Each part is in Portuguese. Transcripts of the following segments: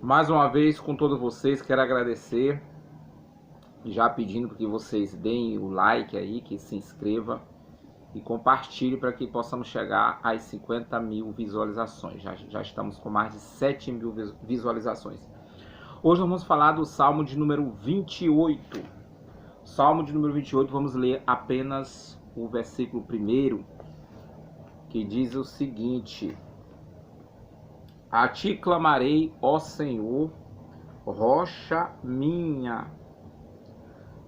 Mais uma vez com todos vocês, quero agradecer, já pedindo para que vocês deem o like aí, que se inscreva e compartilhe para que possamos chegar às 50 mil visualizações. Já estamos com mais de 7 mil visualizações. Hoje vamos falar do Salmo de número 28. Salmo de número 28, vamos ler apenas o versículo 1, que diz o seguinte: A ti clamarei, ó Senhor, rocha minha.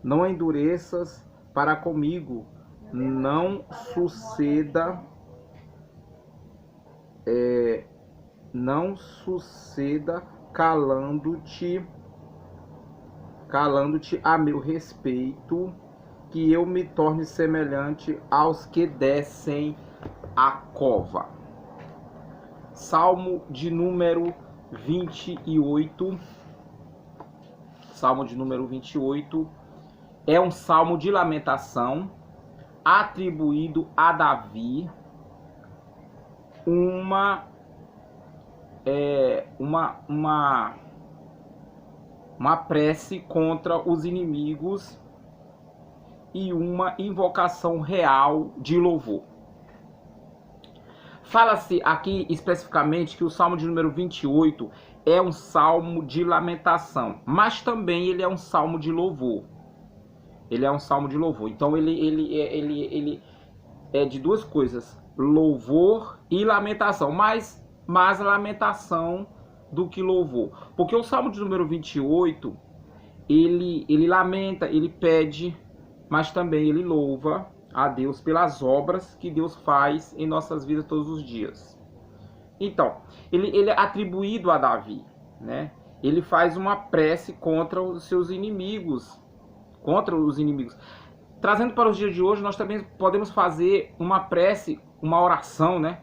Não endureças para comigo, não suceda calando-te a meu respeito, que eu me torne semelhante aos que descem a cova. Salmo de número 28. Salmo de número 28 é um salmo de lamentação atribuído a Davi, uma prece contra os inimigos e uma invocação real de louvor. Fala-se aqui especificamente que o Salmo de número 28 é um salmo de lamentação, mas também ele é um salmo de louvor. Ele é um salmo de louvor. Então ele é de duas coisas, louvor e lamentação, mais lamentação do que louvor. Porque o Salmo de número 28, ele lamenta, ele pede, mas também ele louva a Deus pelas obras que Deus faz em nossas vidas todos os dias. Então, ele é atribuído a Davi, né? Ele faz uma prece contra os seus inimigos, Trazendo para os dias de hoje, nós também podemos fazer uma prece, uma oração, né?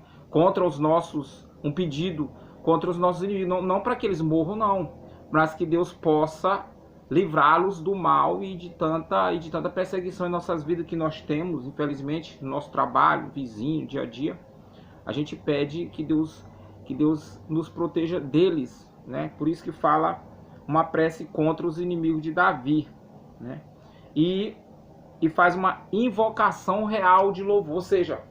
Um pedido contra os nossos inimigos, não para que eles morram, não, mas que Deus possa livrá-los do mal e de tanta perseguição em nossas vidas que nós temos, infelizmente, no nosso trabalho, vizinho, dia a dia. A gente pede que Deus nos proteja deles, né? Por isso que fala uma prece contra os inimigos de Davi, né? E faz uma invocação real de louvor, ou seja,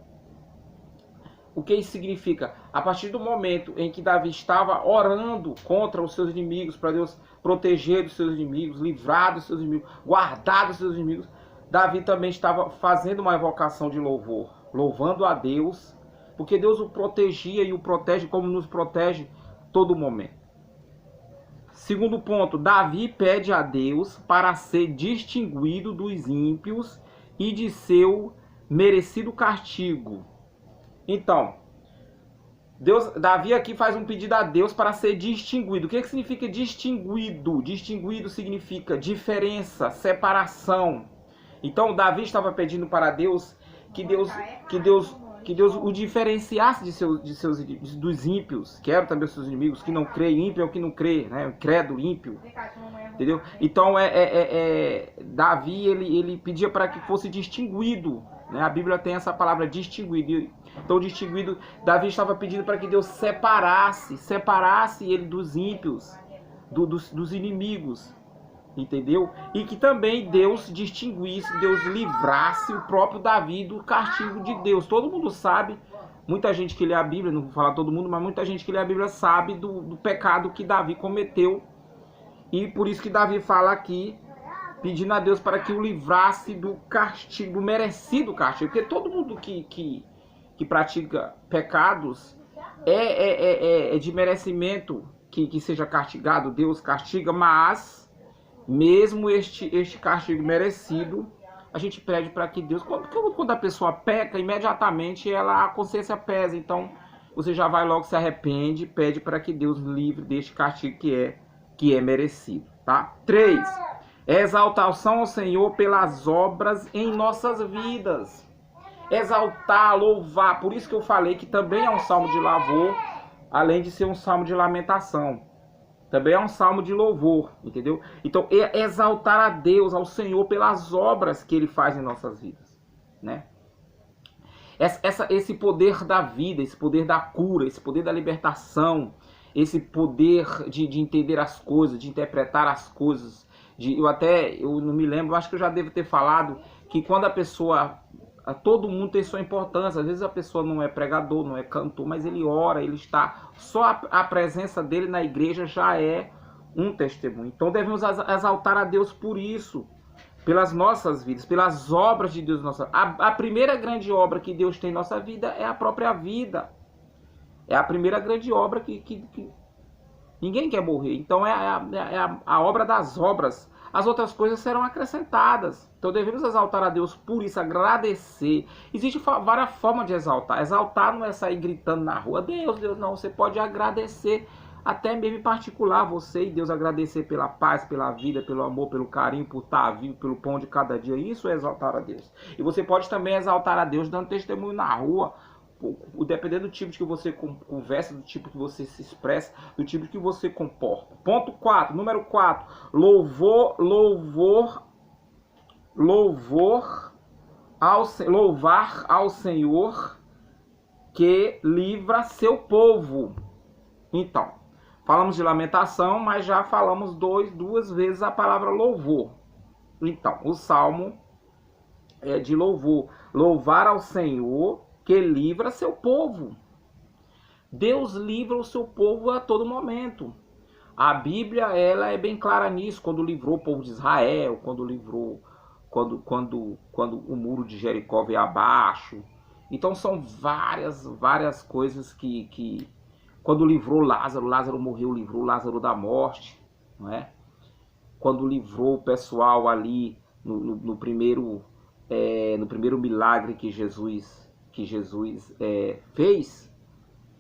o que isso significa? A partir do momento em que Davi estava orando contra os seus inimigos, para Deus proteger dos seus inimigos, livrar dos seus inimigos, guardar dos seus inimigos, Davi também estava fazendo uma invocação de louvor, louvando a Deus, porque Deus o protegia e o protege como nos protege todo momento. Segundo ponto, Davi pede a Deus para ser distinguido dos ímpios e de seu merecido castigo. Então, Davi aqui faz um pedido a Deus para ser distinguido. O que significa distinguido? Distinguido significa diferença, separação. Então, Davi estava pedindo para Deus que Deus o diferenciasse dos ímpios, que eram também os seus inimigos, que não creem. Ímpio é o que não crê, né? Credo, ímpio. Entendeu? Então, Davi, ele pedia para que fosse distinguido, né? A Bíblia tem essa palavra, distinguido. Então, distinguido, Davi estava pedindo para que Deus separasse ele dos ímpios, dos inimigos. Entendeu? E que também Deus distinguisse, Deus livrasse o próprio Davi do castigo de Deus. Todo mundo sabe, muita gente que lê a Bíblia, não vou falar todo mundo, mas muita gente que lê a Bíblia sabe do pecado que Davi cometeu. E por isso que Davi fala aqui, pedindo a Deus para que o livrasse do castigo, do merecido castigo. Porque todo mundo que pratica pecados é de merecimento que seja castigado. Deus castiga, mas mesmo este castigo merecido, a gente pede para que Deus... Quando a pessoa peca, imediatamente a consciência pesa. Então, você já vai logo, se arrepende, pede para que Deus livre deste castigo que é merecido. Tá? 3. Exaltação ao Senhor pelas obras em nossas vidas. Exaltar, louvar. Por isso que eu falei que também é um salmo de louvor, além de ser um salmo de lamentação. Também é um salmo de louvor, entendeu? Então, é exaltar a Deus, ao Senhor, pelas obras que Ele faz em nossas vidas, né? Esse poder da vida, esse poder da cura, esse poder da libertação, esse poder de entender as coisas, de interpretar as coisas. Eu não me lembro, acho que eu já devo ter falado que quando a pessoa, todo mundo tem sua importância, às vezes a pessoa não é pregador, não é cantor, mas ele ora, ele está, só a presença dele na igreja já é um testemunho. Então devemos exaltar a Deus por isso, pelas nossas vidas, pelas obras de Deus. A primeira grande obra que Deus tem em nossa vida é a própria vida. É a primeira grande obra que ninguém quer morrer. Então é a obra das obras. As outras coisas serão acrescentadas. Então devemos exaltar a Deus por isso, agradecer. Existem várias formas de exaltar. Exaltar não é sair gritando na rua, Deus, Deus, não. Você pode agradecer, até mesmo em particular, você e Deus, agradecer pela paz, pela vida, pelo amor, pelo carinho, por estar vivo, pelo pão de cada dia. Isso é exaltar a Deus. E você pode também exaltar a Deus dando testemunho na rua, dependendo do tipo que você conversa, do tipo que você se expressa, do tipo que você comporta. Ponto 4, número 4. Louvar ao Senhor que livra seu povo. Então, falamos de lamentação, mas já falamos duas vezes a palavra louvor. Então, o salmo é de louvor. Louvar ao Senhor que livra seu povo. Deus livra o seu povo a todo momento. A Bíblia, ela é bem clara nisso, quando livrou o povo de Israel, quando o muro de Jericó veio abaixo. Então são várias coisas que quando livrou Lázaro morreu, livrou Lázaro da morte, não é? Quando livrou o pessoal ali no primeiro milagre que Jesus fez,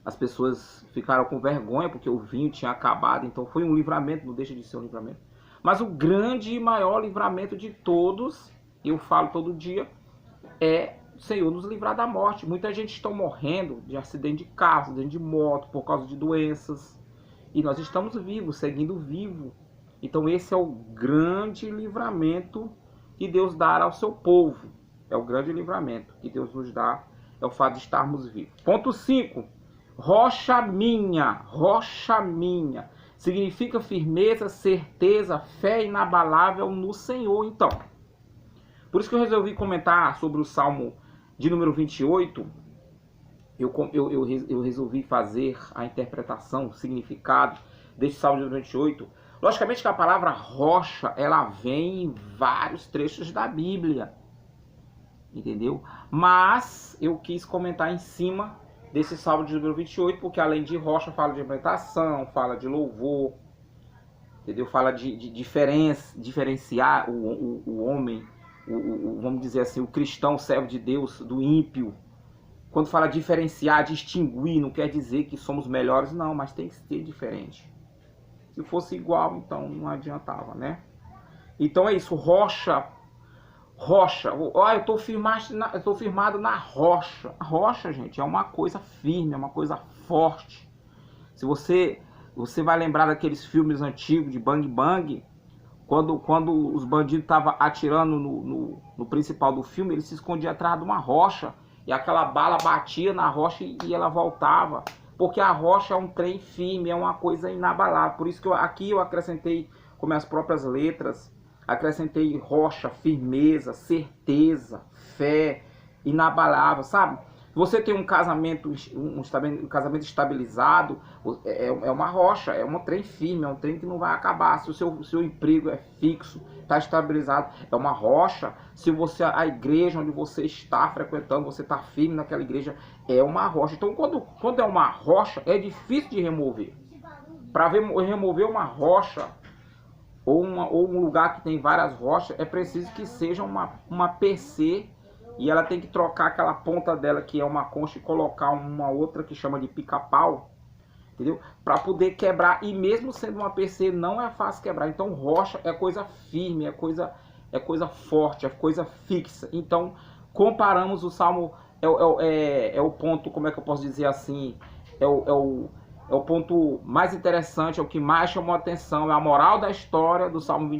as pessoas ficaram com vergonha porque o vinho tinha acabado. Então foi um livramento, não deixa de ser um livramento. Mas o grande e maior livramento de todos, eu falo todo dia, é o Senhor nos livrar da morte. Muita gente está morrendo de acidente de carro, acidente de moto, por causa de doenças, e nós estamos vivos, seguindo vivo. Então esse é o grande livramento que Deus dá ao seu povo. É o grande livramento que Deus nos dá, é o fato de estarmos vivos. Ponto 5. Rocha minha, significa firmeza, certeza, fé inabalável no Senhor. Então, por isso que eu resolvi comentar sobre o Salmo de número 28. Eu resolvi fazer a interpretação, o significado desse Salmo de número 28. Logicamente que a palavra rocha, ela vem em vários trechos da Bíblia, entendeu? Mas eu quis comentar em cima desse Salmo de número 28, porque além de rocha, fala de implementação, fala de louvor, entendeu? Fala de diferenciar o homem, vamos dizer assim, o cristão, o servo de Deus, do ímpio. Quando fala diferenciar, distinguir, não quer dizer que somos melhores, não, mas tem que ser diferente. Se fosse igual, então não adiantava, né? Então é isso, rocha. Olha, eu estou firmado na rocha. A rocha, gente, é uma coisa firme, é uma coisa forte. Se você vai lembrar daqueles filmes antigos de Bang Bang, quando os bandidos estavam atirando no principal do filme, eles se escondiam atrás de uma rocha, e aquela bala batia na rocha e ela voltava. Porque a rocha é um trem firme, é uma coisa inabalável. Por isso que aqui eu acrescentei, com minhas próprias letras, acrescentei rocha, firmeza, certeza, fé, inabalável, sabe? Você tem um casamento estabilizado, é uma rocha, é um trem firme, é um trem que não vai acabar. Se o seu emprego é fixo, está estabilizado, é uma rocha. Se a igreja onde você está frequentando, você está firme naquela igreja, é uma rocha. Então, quando é uma rocha, é difícil de remover. Para remover uma rocha, ou um lugar que tem várias rochas, é preciso que seja uma PC, e ela tem que trocar aquela ponta dela, que é uma concha, e colocar uma outra que chama de pica-pau, entendeu? Para poder quebrar, e mesmo sendo uma PC, não é fácil quebrar. Então rocha é coisa firme, é coisa forte, é coisa fixa. Então comparamos o Salmo, é o ponto, como é que eu posso dizer assim, é o ponto mais interessante, é o que mais chamou a atenção, é a moral da história do Salmo 28.